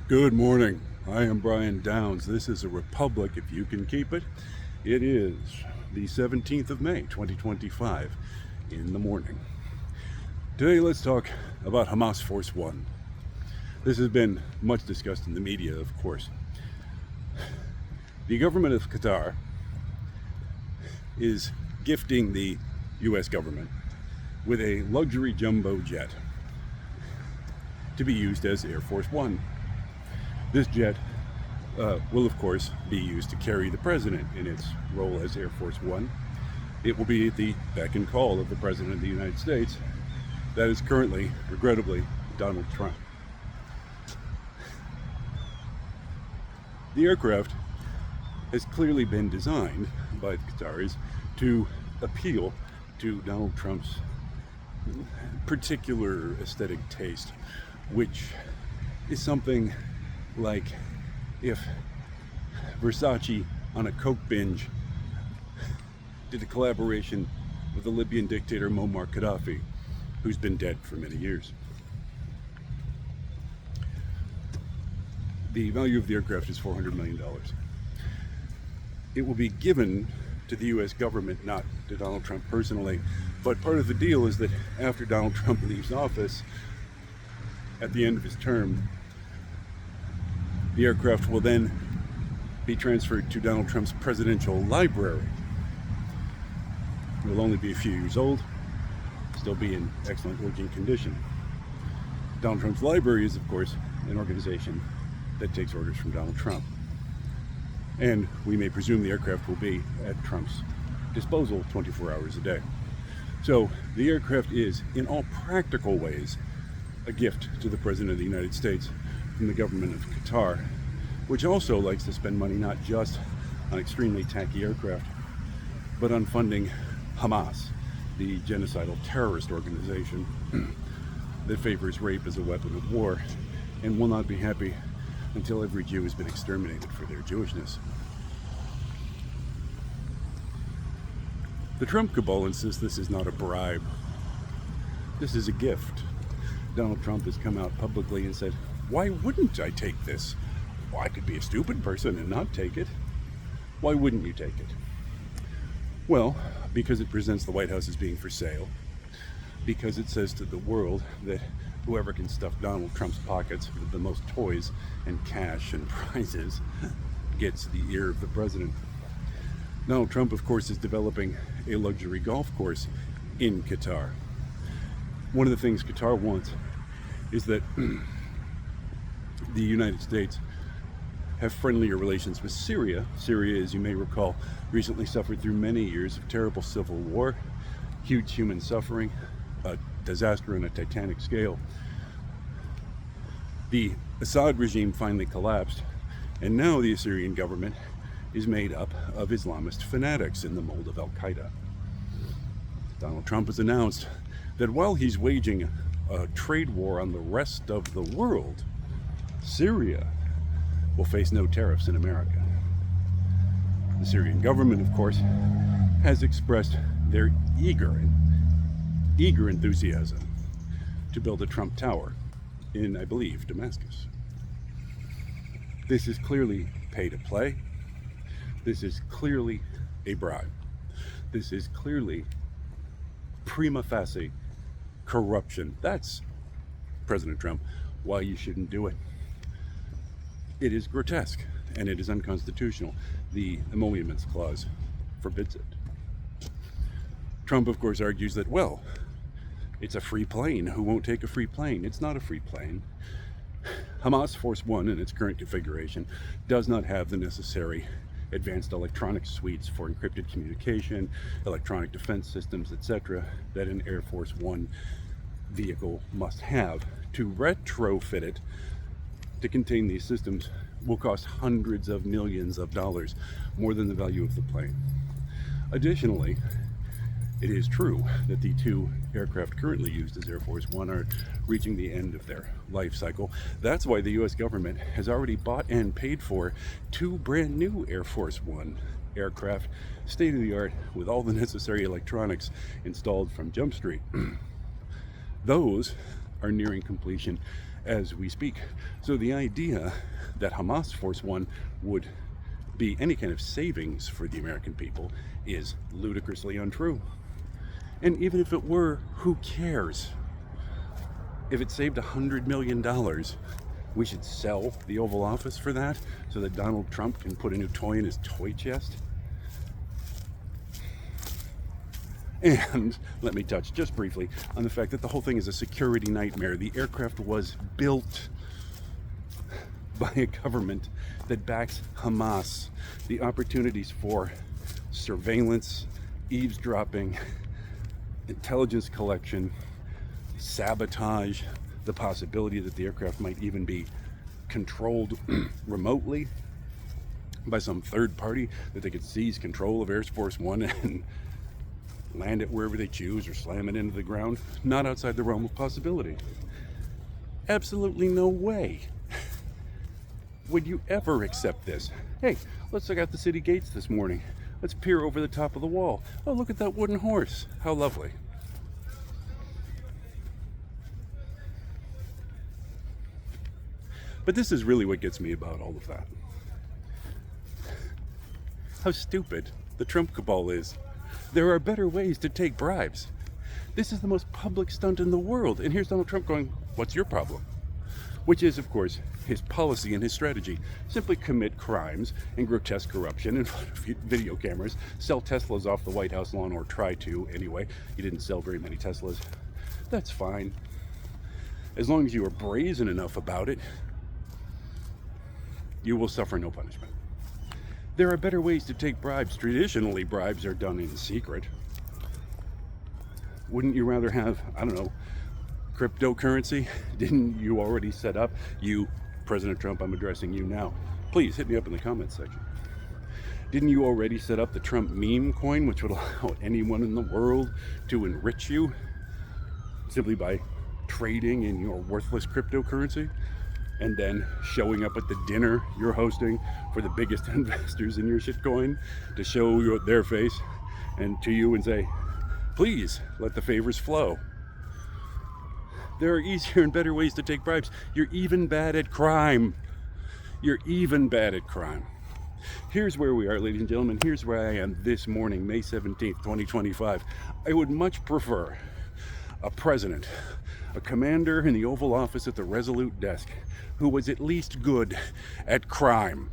Good morning. I am Brian Downs. This is a Republic, if you can keep it. It is the 17th of May, 2025, in the morning. Today, let's talk about Hamas Force One. This has been much discussed in the media, of course. The government of Qatar is gifting the U.S. government with a luxury jumbo jet to be used as Air Force One. This jet will, of course, be used to carry the president in its role as Air Force One. It will be at the beck and call of the President of the United States. That is currently, regrettably, Donald Trump. The aircraft has clearly been designed by the Qataris to appeal to Donald Trump's particular aesthetic taste, which is something like if Versace on a Coke binge did a collaboration with the Libyan dictator Muammar Gaddafi, who's been dead for many years. The value of the aircraft is $400 million. It will be given to the U.S. government, not to Donald Trump personally, but part of the deal is that after Donald Trump leaves office, at the end of his term, the aircraft will then be transferred to Donald Trump's presidential library. It will only be a few years old, still be in excellent working condition. Donald Trump's library is, of course, an organization that takes orders from Donald Trump. And we may presume the aircraft will be at Trump's disposal 24 hours a day. So the aircraft is, in all practical ways, a gift to the President of the United States from the government of Qatar, which also likes to spend money not just on extremely tacky aircraft, but on funding Hamas, the genocidal terrorist organization that favors rape as a weapon of war and will not be happy until every Jew has been exterminated for their Jewishness. The Trump cabal insists this is not a bribe. This is a gift. Donald Trump has come out publicly and said, "Why wouldn't I take this? Well, I could be a stupid person and not take it. Why wouldn't you take it?" Well, because it presents the White House as being for sale, because it says to the world that whoever can stuff Donald Trump's pockets with the most toys and cash and prizes gets the ear of the president. Donald Trump, of course, is developing a luxury golf course in Qatar. One of the things Qatar wants is that the United States have friendlier relations with Syria. Syria, as you may recall, recently suffered through many years of terrible civil war, huge human suffering, a disaster on a titanic scale. The Assad regime finally collapsed, and now the Assyrian government is made up of Islamist fanatics in the mold of Al-Qaeda. Donald Trump has announced that while he's waging a trade war on the rest of the world, Syria will face no tariffs in America. The Syrian government, of course, has expressed their eager enthusiasm to build a Trump Tower in, I believe, Damascus. This is clearly pay to play. This is clearly a bribe. This is clearly prima facie corruption. That's, President Trump, why you shouldn't do it. It is grotesque and it is unconstitutional. The Emoluments Clause forbids it. Trump, of course, argues that, well, it's a free plane. Who won't take a free plane? It's not a free plane. Hamas Force One, in its current configuration, does not have the necessary advanced electronic suites for encrypted communication, electronic defense systems, etc., that an Air Force One vehicle must have. To retrofit it to contain these systems will cost hundreds of millions of dollars, more than the value of the plane. Additionally, it is true that the two aircraft currently used as Air Force One are reaching the end of their life cycle. That's why the U.S. government has already bought and paid for two brand new Air Force One aircraft, state-of-the-art, with all the necessary electronics installed from Jump Street. Those are nearing completion as we speak. So the idea that Hamas Force One would be any kind of savings for the American people is ludicrously untrue. And even if it were, who cares? If it saved $100 million, we should sell the Oval Office for that so that Donald Trump can put a new toy in his toy chest. And let me touch just briefly on the fact that the whole thing is a security nightmare. The aircraft was built by a government that backs Hamas. The opportunities for surveillance, eavesdropping, intelligence collection, sabotage, the possibility that the aircraft might even be controlled remotely by some third party, that they could seize control of Air Force One and land it wherever they choose or slam it into the ground, not outside the realm of possibility. Absolutely no way would you ever accept this. Hey, let's look out the city gates this morning. Let's peer over the top of the wall. Oh, look at that wooden horse. How lovely. But this is really what gets me about all of that. How stupid the Trump cabal is. There are better ways to take bribes. This is the most public stunt in the world. And here's Donald Trump going, what's your problem? Which is, of course, his policy and his strategy. Simply commit crimes and grotesque corruption in front of video cameras, sell Teslas off the White House lawn, or try to anyway. He didn't sell very many Teslas. That's fine. As long as you are brazen enough about it, you will suffer no punishment. There are better ways to take bribes. Traditionally, bribes are done in secret. Wouldn't you rather have, I don't know, cryptocurrency? Didn't you already set up? You, President Trump, I'm addressing you now. Please hit me up in the comments section. Didn't you already set up the Trump meme coin, which would allow anyone in the world to enrich you simply by trading in your worthless cryptocurrency? And then showing up at the dinner you're hosting for the biggest investors in your shitcoin to show their face and to you and say, please let the favors flow. There are easier and better ways to take bribes. You're even bad at crime. You're even bad at crime. Here's where we are, ladies and gentlemen. Here's where I am this morning, May 17th, 2025. I would much prefer a president, a commander in the Oval Office at the Resolute desk, who was at least good at crime.